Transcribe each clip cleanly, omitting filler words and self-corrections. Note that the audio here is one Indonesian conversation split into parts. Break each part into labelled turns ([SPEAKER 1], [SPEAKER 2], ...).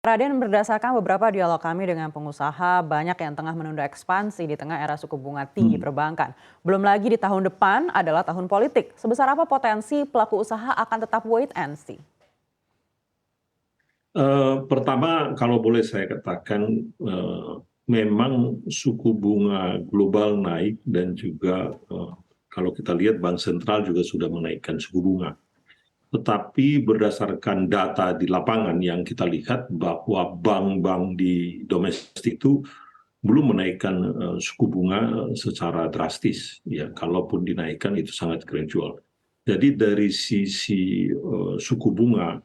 [SPEAKER 1] Raden, berdasarkan beberapa dialog kami dengan pengusaha, banyak yang tengah menunda ekspansi di tengah era suku bunga tinggi
[SPEAKER 2] Hmm.
[SPEAKER 1] perbankan. Belum lagi di tahun depan adalah tahun politik. Sebesar apa potensi pelaku usaha akan tetap wait and see?
[SPEAKER 2] Pertama, kalau boleh saya katakan, memang suku bunga global naik dan juga kalau kita lihat Bank Sentral juga sudah menaikkan suku bunga. Tetapi berdasarkan data di lapangan yang kita lihat bahwa bank-bank di domestik itu belum menaikkan suku bunga secara drastis. Ya, kalaupun dinaikkan itu sangat gradual. Jadi dari sisi suku bunga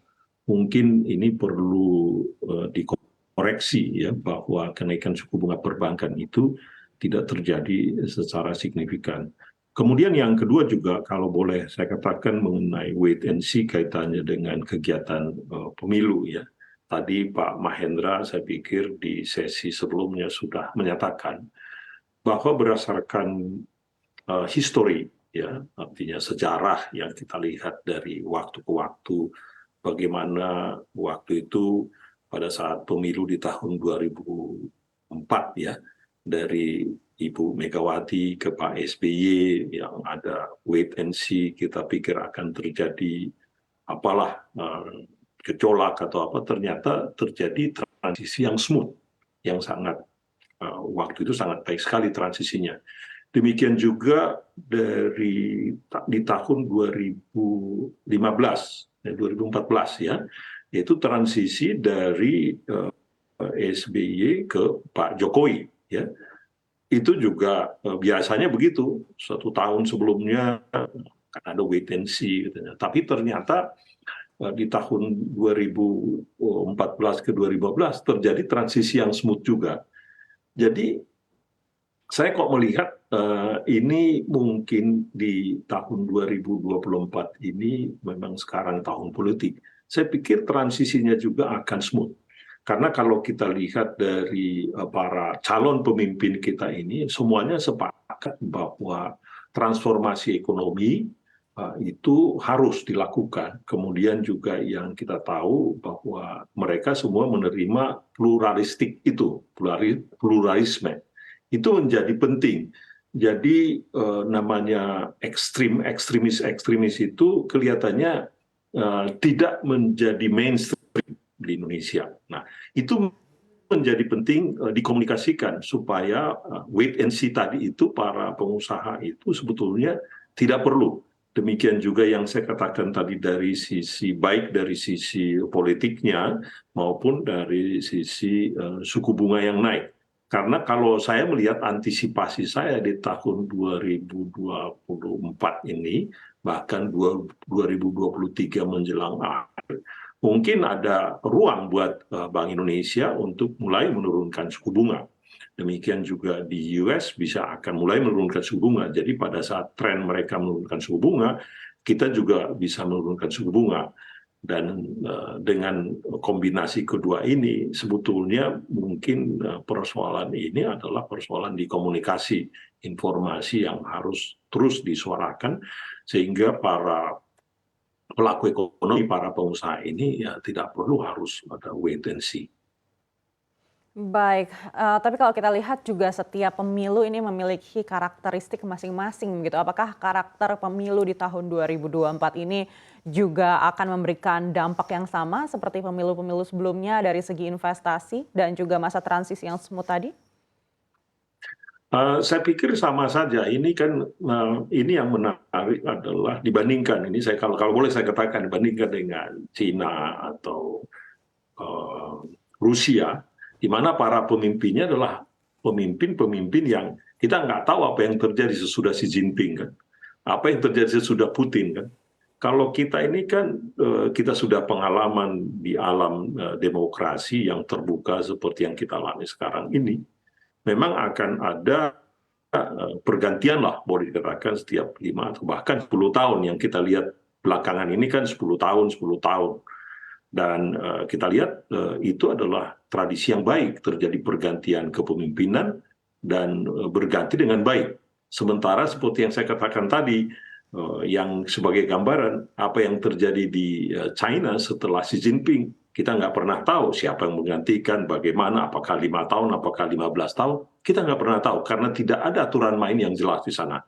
[SPEAKER 2] mungkin ini perlu dikoreksi ya bahwa kenaikan suku bunga perbankan itu tidak terjadi secara signifikan. Kemudian yang kedua juga kalau boleh saya katakan mengenai wait and see kaitannya dengan kegiatan pemilu ya. Tadi Pak Mahendra saya pikir di sesi sebelumnya sudah menyatakan bahwa berdasarkan histori ya, artinya sejarah yang kita lihat dari waktu ke waktu, bagaimana waktu itu pada saat pemilu di tahun 2004 ya, dari Ibu Megawati ke Pak SBY yang ada wait and see, kita pikir akan terjadi apalah gejolak atau apa, ternyata terjadi transisi yang smooth, yang sangat waktu itu sangat baik sekali transisinya. Demikian juga di tahun 2015, 2014 ya, yaitu transisi dari SBY ke Pak Jokowi ya. Itu juga biasanya begitu, 1 tahun sebelumnya kan ada wait and see, tapi ternyata di tahun 2014 ke 2015 terjadi transisi yang smooth juga. Jadi saya kok melihat ini mungkin di tahun 2024 ini memang sekarang tahun politik. Saya pikir transisinya juga akan smooth. Karena kalau kita lihat dari para calon pemimpin kita ini, semuanya sepakat bahwa transformasi ekonomi itu harus dilakukan. Kemudian juga yang kita tahu bahwa mereka semua menerima pluralistik itu, pluralisme. Itu menjadi penting. Jadi namanya ekstremis itu kelihatannya tidak menjadi mainstream di Indonesia. Nah, itu menjadi penting dikomunikasikan supaya wait and see tadi itu para pengusaha itu sebetulnya tidak perlu. Demikian juga yang saya katakan tadi dari sisi baik dari sisi politiknya maupun dari sisi suku bunga yang naik. Karena kalau saya melihat antisipasi saya di tahun 2024 ini, bahkan 2023 menjelang akhir, mungkin ada ruang buat Bank Indonesia untuk mulai menurunkan suku bunga. Demikian juga di US bisa akan mulai menurunkan suku bunga. Jadi pada saat tren mereka menurunkan suku bunga, kita juga bisa menurunkan suku bunga. Dan dengan kombinasi kedua ini sebetulnya mungkin persoalan ini adalah persoalan di komunikasi informasi yang harus terus disuarakan sehingga para pelaku ekonomi, para pengusaha ini ya tidak perlu harus ada wait and see.
[SPEAKER 1] Baik, tapi kalau kita lihat juga setiap pemilu ini memiliki karakteristik masing-masing gitu. Apakah karakter pemilu di tahun 2024 ini juga akan memberikan dampak yang sama seperti pemilu-pemilu sebelumnya dari segi investasi dan juga masa transisi yang smooth tadi?
[SPEAKER 2] Saya pikir sama saja. Ini kan ini yang menarik adalah dibandingkan ini saya kalau boleh saya katakan dibandingkan dengan Cina atau Rusia, di mana para pemimpinnya adalah pemimpin-pemimpin yang kita nggak tahu apa yang terjadi sesudah Xi Jinping kan, apa yang terjadi sesudah Putin kan. Kalau kita ini kan kita sudah pengalaman di alam demokrasi yang terbuka seperti yang kita alami sekarang ini, memang akan ada pergantian lah boleh dikatakan setiap 5 atau bahkan 10 tahun yang kita lihat belakangan ini kan 10 tahun, 10 tahun. Dan kita lihat itu adalah tradisi yang baik, terjadi pergantian kepemimpinan dan berganti dengan baik. Sementara seperti yang saya katakan tadi, yang sebagai gambaran apa yang terjadi di China setelah Xi Jinping Kita nggak pernah tahu siapa yang menggantikan, bagaimana, apakah 5 tahun, apakah 15 tahun. Kita nggak pernah tahu, karena tidak ada aturan main yang jelas di sana.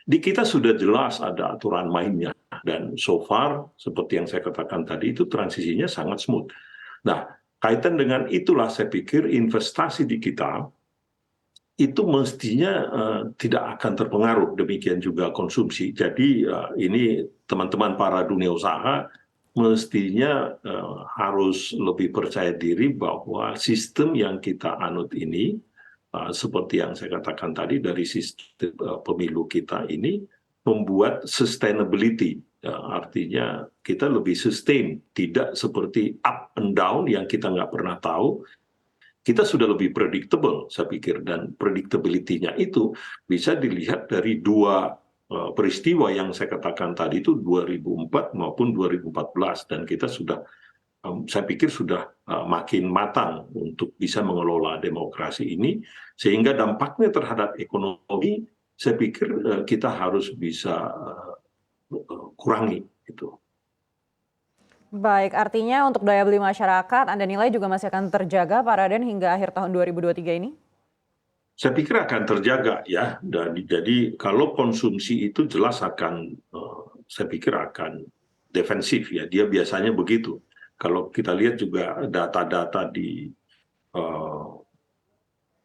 [SPEAKER 2] Di kita sudah jelas ada aturan mainnya. Dan so far, seperti yang saya katakan tadi, itu transisinya sangat smooth. Nah, kaitan dengan itulah saya pikir investasi di kita itu mestinya tidak akan terpengaruh, demikian juga konsumsi. Jadi ini teman-teman para dunia usaha mestinya harus lebih percaya diri bahwa sistem yang kita anut ini, seperti yang saya katakan tadi, dari sistem pemilu kita ini membuat sustainability. Artinya kita lebih sustain, tidak seperti up and down yang kita nggak pernah tahu. Kita sudah lebih predictable, saya pikir, dan predictability-nya itu bisa dilihat dari dua peristiwa yang saya katakan tadi itu 2004 maupun 2014, dan kita sudah, saya pikir sudah makin matang untuk bisa mengelola demokrasi ini, sehingga dampaknya terhadap ekonomi, saya pikir kita harus bisa kurangi itu.
[SPEAKER 1] Baik, artinya untuk daya beli masyarakat Anda nilai juga masih akan terjaga Pak Raden hingga akhir tahun 2023 ini?
[SPEAKER 2] Saya pikir akan terjaga ya, dan jadi kalau konsumsi itu jelas akan, saya pikir akan defensif ya, dia biasanya begitu. Kalau kita lihat juga data-data di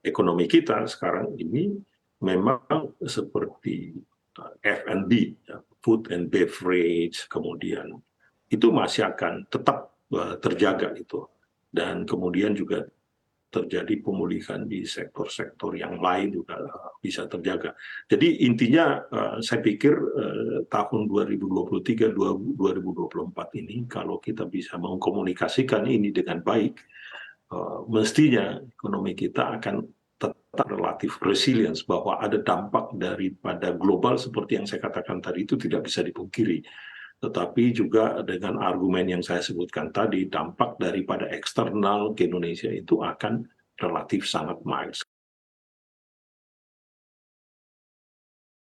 [SPEAKER 2] ekonomi kita sekarang ini memang seperti F&B, ya, food and beverage, kemudian itu masih akan tetap terjaga itu, dan kemudian juga terjadi pemulihan di sektor-sektor yang lain juga bisa terjaga. Jadi intinya saya pikir tahun 2023-2024 ini kalau kita bisa mengkomunikasikan ini dengan baik, mestinya ekonomi kita akan tetap relatif resilience, bahwa ada dampak daripada global seperti yang saya katakan tadi itu tidak bisa dipungkiri. Tetapi juga dengan argumen yang saya sebutkan tadi, dampak daripada eksternal ke Indonesia itu akan relatif sangat mild.